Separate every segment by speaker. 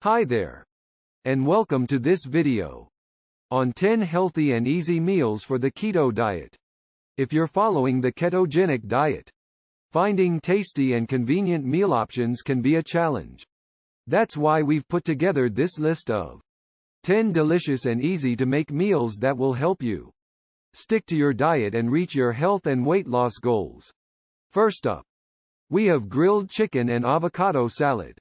Speaker 1: Hi there, and welcome to this video on 10 healthy and easy meals for the keto diet. If you're following the ketogenic diet, finding tasty and convenient meal options can be a challenge. That's why we've put together this list of 10 delicious and easy to make meals that will help you stick to your diet and reach your health and weight loss goals. First up, we have grilled chicken and avocado salad.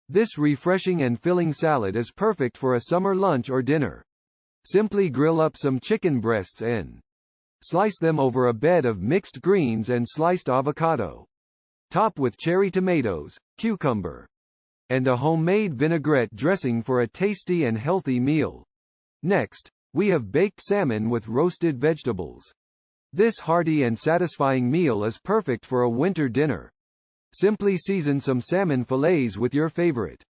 Speaker 1: This refreshing and filling salad is perfect for a summer lunch or dinner. Simply grill up some chicken breasts and slice them over a bed of mixed greens and sliced avocado. Top with cherry tomatoes, cucumber, and a homemade vinaigrette dressing for a tasty and healthy meal. Next, we have baked salmon with roasted vegetables. This hearty and satisfying meal is perfect for a winter dinner. Simply season some salmon fillets with your favorite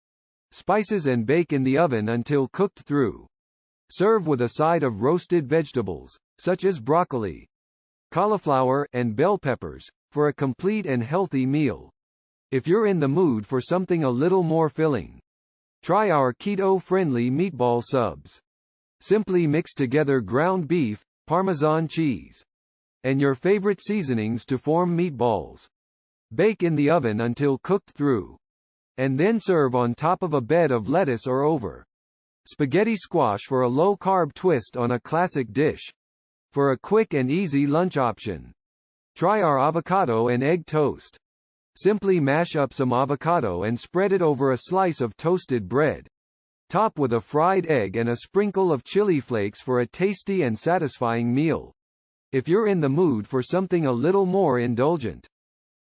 Speaker 1: spices and bake in the oven until cooked through. Serve with a side of roasted vegetables, such as broccoli, cauliflower, and bell peppers, for a complete and healthy meal. If you're in the mood for something a little more filling, try our keto-friendly meatball subs. Simply mix together ground beef, Parmesan cheese, and your favorite seasonings to form meatballs. Bake in the oven until cooked through, and then serve on top of a bed of lettuce or over spaghetti squash for a low-carb twist on a classic dish. For a quick and easy lunch option, try our avocado and egg toast. Simply mash up some avocado and spread it over a slice of toasted bread. Top with a fried egg and a sprinkle of chili flakes for a tasty and satisfying meal. If you're in the mood for something a little more indulgent,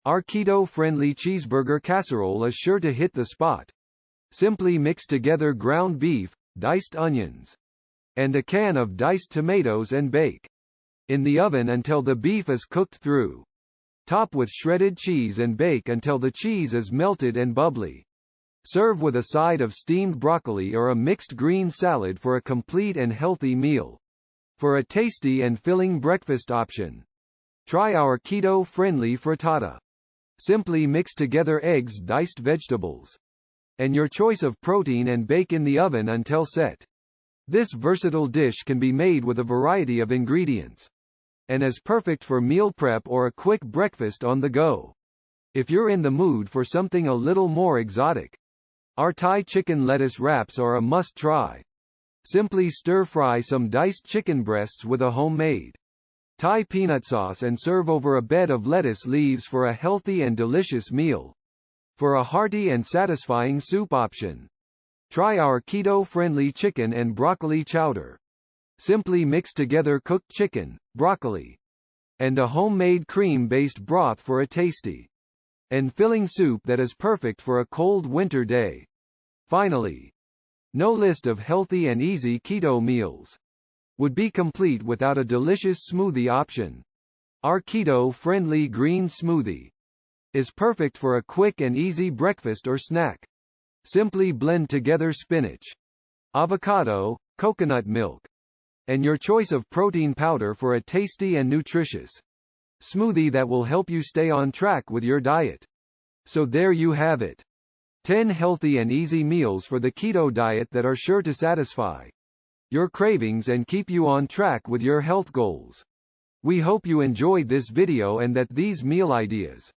Speaker 1: our keto-friendly cheeseburger casserole is sure to hit the spot. Simply mix together ground beef, diced onions, and a can of diced tomatoes and bake in the oven until the beef is cooked through. Top with shredded cheese and bake until the cheese is melted and bubbly. Serve with a side of steamed broccoli or a mixed green salad for a complete and healthy meal. For a tasty and filling breakfast option, try our keto-friendly frittata. Simply mix together eggs, diced vegetables, and your choice of protein and bake in the oven until set. This versatile dish can be made with a variety of ingredients, and is perfect for meal prep or a quick breakfast on the go. If you're in the mood for something a little more exotic, our Thai chicken lettuce wraps are a must-try. Simply stir-fry some diced chicken breasts with a homemade Thai peanut sauce and serve over a bed of lettuce leaves for a healthy and delicious meal. For a hearty and satisfying soup option, try our keto-friendly chicken and broccoli chowder. Simply mix together cooked chicken, broccoli, and a homemade cream-based broth for a tasty and filling soup that is perfect for a cold winter day. Finally, no list of healthy and easy keto meals would be complete without a delicious smoothie option. Our keto-friendly green smoothie is perfect for a quick and easy breakfast or snack. Simply blend together spinach, avocado, coconut milk, and your choice of protein powder for a tasty and nutritious smoothie that will help you stay on track with your diet. So there you have it. 10 healthy and easy meals for the keto diet that are sure to satisfy your cravings and keep you on track with your health goals. We hope you enjoyed this video and that these meal ideas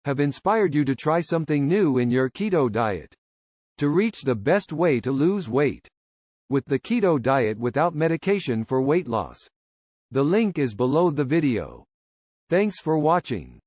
Speaker 1: have inspired you to try something new in your keto diet to reach the best way to lose weight with the keto diet without medication for weight loss. The link is below the video. Thanks for watching.